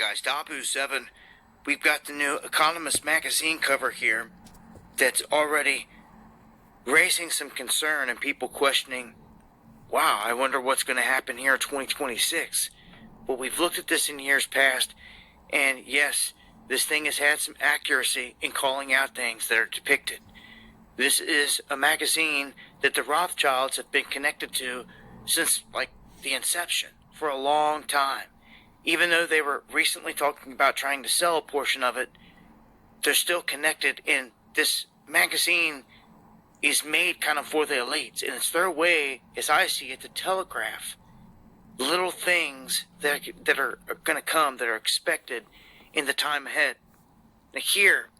guys, Dabu7. We've got the new Economist magazine cover here that's already raising some concern and people questioning, wow, I wonder what's going to happen here in 2026. Well, we've looked at this in years past, and yes, this thing has had some accuracy in calling out things that are depicted. This is a magazine that the Rothschilds have been connected to since, the inception, for a long time. Even though they were recently talking about trying to sell a portion of it, they're still connected, and this magazine is made kind of for the elites, and it's their way, as I see it, to telegraph little things that are going to come, that are expected in the time ahead. Now here,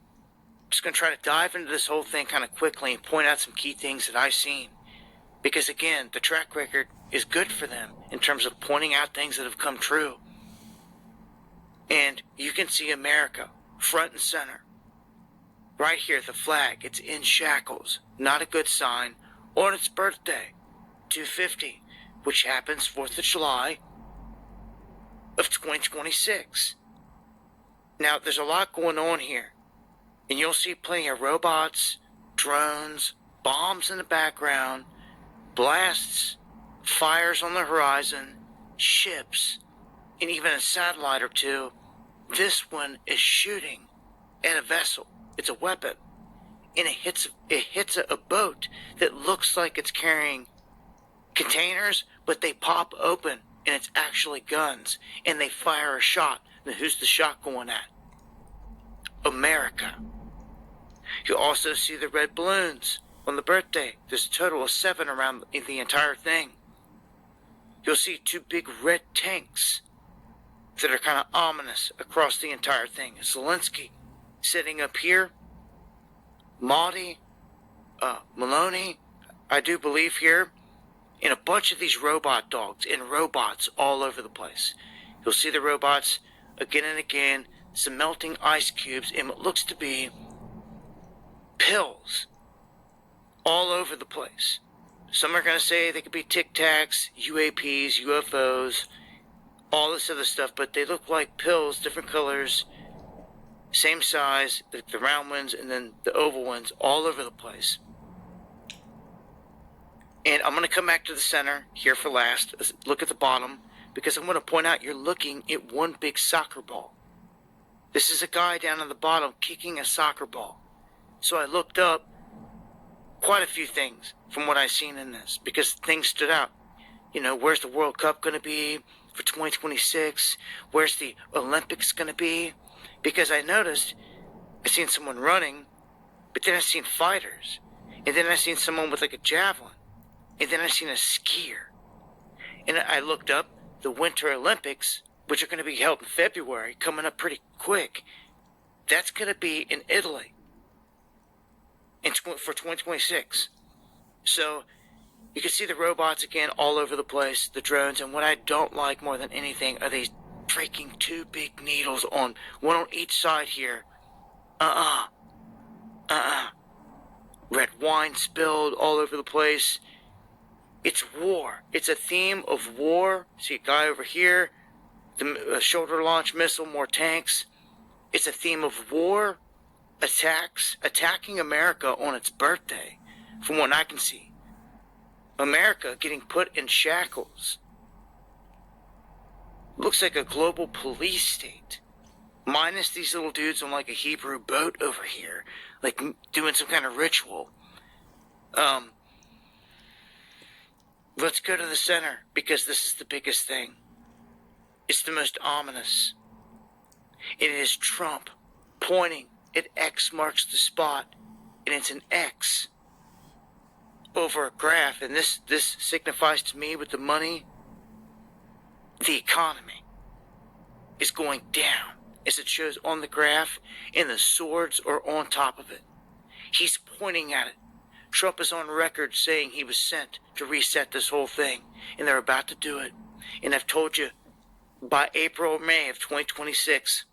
I'm just going to try to dive into this whole thing kind of quickly and point out some key things that I've seen. Because again, the track record is good for them in terms of pointing out things that have come true. And you can see America front and center. Right here, the flag, it's in shackles. Not a good sign. On its birthday, 250, which happens 4th of July of 2026. Now, there's a lot going on here. And you'll see plenty of robots, drones, bombs in the background, blasts, fires on the horizon, ships, and even a satellite or two. This one is shooting at a vessel. It's a weapon. And it hits a boat that looks like it's carrying containers, but they pop open and it's actually guns. And they fire a shot. Now who's the shot going at? America. You'll also see the red balloons on the birthday. There's a total of 7 around the entire thing. You'll see 2 big red tanks that are kind of ominous across the entire thing. Zelensky sitting up here. Mahdi, Maloney, I do believe here, and a bunch of these robot dogs and robots all over the place. You'll see the robots again and again, some melting ice cubes, and what looks to be pills all over the place. Some are going to say they could be Tic Tacs, UAPs, UFOs, all this other stuff, but they look like pills, different colors, same size, the round ones and then the oval ones, all over the place. And I'm going to come back to the center here for last. Look at the bottom, because I'm going to point out you're looking at one big soccer ball. This is a guy down at the bottom kicking a soccer ball. So I looked up quite a few things from what I've seen in this, because things stood out. You know, where's the World Cup going to be for 2026? Where's the Olympics going to be? Because I noticed, I seen someone running, but then I seen fighters. And then I seen someone with like a javelin. And then I seen a skier. And I looked up the Winter Olympics, which are going to be held in February, coming up pretty quick. That's going to be in Italy for 2026. So you can see the robots again all over the place, the drones, and what I don't like more than anything are these freaking 2 big needles on one on each side here. Red wine spilled all over the place. It's war. It's a theme of war. See a guy over here, the shoulder launch missile, more tanks. It's a theme of war, attacking America on its birthday, from what I can see. America getting put in shackles. Looks like a global police state. Minus these little dudes on like a Hebrew boat over here, like doing some kind of ritual. Let's go to the center, because this is the biggest thing. It's the most ominous. It is Trump pointing at X marks the spot, and it's an X over a graph, and this signifies to me with the money, the economy is going down, as it shows on the graph, and the swords are on top of it. He's pointing at it. Trump is on record saying he was sent to reset this whole thing, and they're about to do it. And I've told you, by April or May of 2026,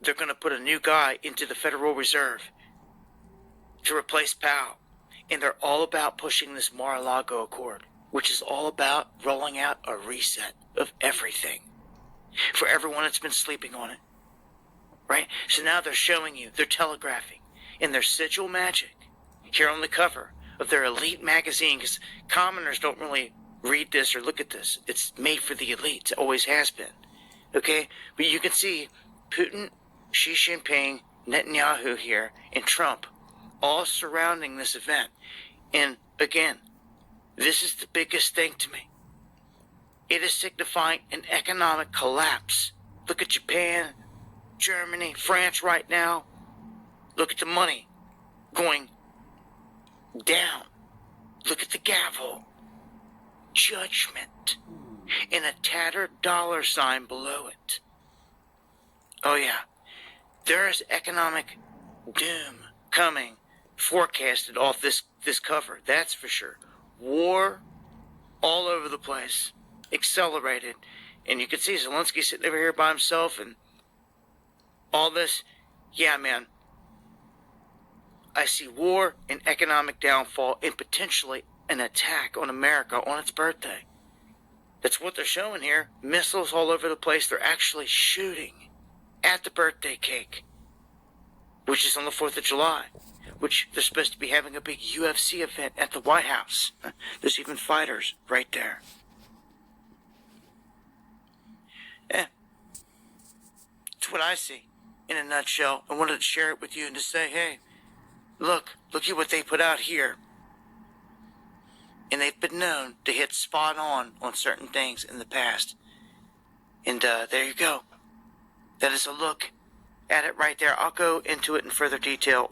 they're going to put a new guy into the Federal Reserve to replace Powell. And they're all about pushing this Mar-a-Lago Accord, which is all about rolling out a reset of everything. for everyone that's been sleeping on it. Right? So now they're showing you, they're telegraphing in their sigil magic here on the cover of their elite magazine, because commoners don't really read this or look at this. It's made for the elites. It always has been. Okay? But you can see Putin, Xi Jinping, Netanyahu here, and Trump all surrounding this event. And again, this is the biggest thing to me. It is signifying an economic collapse. Look at Japan, Germany, France right now. Look at the money going down. Look at the gavel. Judgment. And a tattered dollar sign below it. Oh yeah. There is economic doom coming, forecasted off this cover. That's for sure. War all over the place. Accelerated. And you can see Zelensky sitting over here by himself and all this. Yeah, man. I see war and economic downfall and potentially an attack on America on its birthday. That's what they're showing here. Missiles all over the place. They're actually shooting at the birthday cake, which is on the 4th of July, which they're supposed to be having a big UFC event at the White House. There's even fighters right there. Yeah. It's what I see in a nutshell. I wanted to share it with you and to say, hey, look at what they put out here. And they've been known to hit spot on certain things in the past. And there you go. That is a look at it right there. I'll go into it in further detail